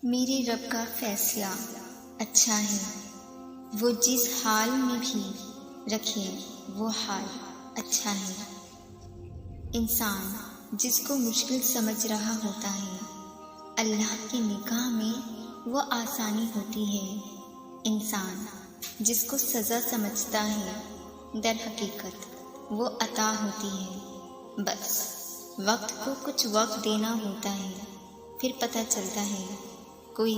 میرے رب کا فیصلہ اچھا ہے، وہ جس حال میں بھی رکھے وہ حال اچھا ہے۔ انسان جس کو مشکل سمجھ رہا ہوتا ہے، اللہ کی نگاہ میں وہ آسانی ہوتی ہے۔ انسان جس کو سزا سمجھتا ہے، در حقیقت وہ عطا ہوتی ہے۔ بس وقت کو کچھ وقت دینا ہوتا ہے، پھر پتہ چلتا ہے کوئی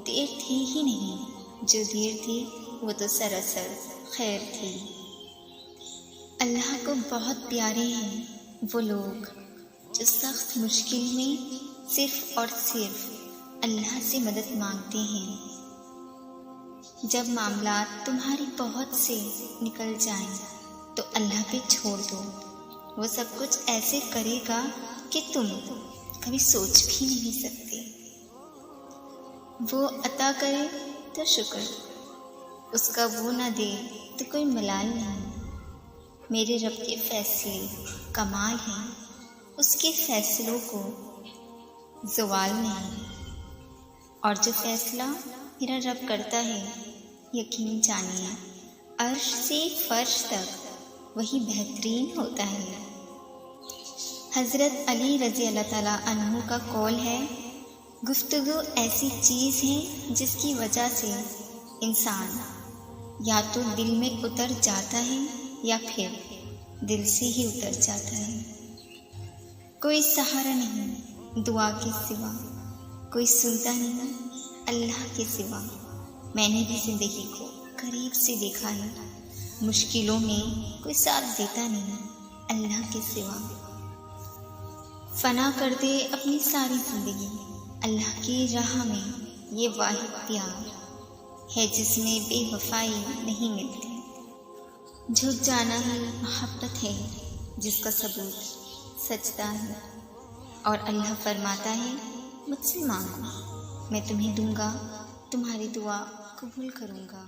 دیر تھی ہی نہیں، جو دیر تھی وہ تو سراسر خیر تھی۔ اللہ کو بہت پیارے ہیں وہ لوگ جو سخت مشکل میں صرف اور صرف اللہ سے مدد مانگتے ہیں۔ جب معاملات تمہاری پہنچ سے نکل جائیں تو اللہ پہ چھوڑ دو، وہ سب کچھ ایسے کرے گا کہ تم کبھی سوچ بھی نہیں سکتے۔ وہ عطا کرے تو شکر، اس کا وہ نہ دے تو کوئی ملال نہیں۔ میرے رب کے فیصلے کمال ہیں، اس کے فیصلوں کو زوال نہیں۔ اور جو فیصلہ میرا رب کرتا ہے، یقین جانیے عرش سے فرش تک وہی بہترین ہوتا ہے۔ حضرت علی رضی اللہ تعالیٰ عنہ کا قول ہے، گفتگو ایسی چیز ہے جس کی وجہ سے انسان یا تو دل میں اتر جاتا ہے یا پھر دل سے ہی اتر جاتا ہے۔ کوئی سہارا نہیں دعا کے سوا، کوئی سنتا نہیں اللہ کے سوا۔ میں نے بھی زندگی کو قریب سے دیکھا ہے، مشکلوں میں کوئی ساتھ دیتا نہیں اللہ کے سوا۔ فنا کر دے اپنی ساری زندگی اللہ کی راہ میں، یہ واحد پیار ہے جس میں بے وفائی نہیں ملتی۔ جھک جانا ہی محبت ہے جس کا ثبوت سجدہ ہے، اور اللہ فرماتا ہے مجھ سے مانگو میں تمہیں دوں گا، تمہاری دعا قبول کروں گا۔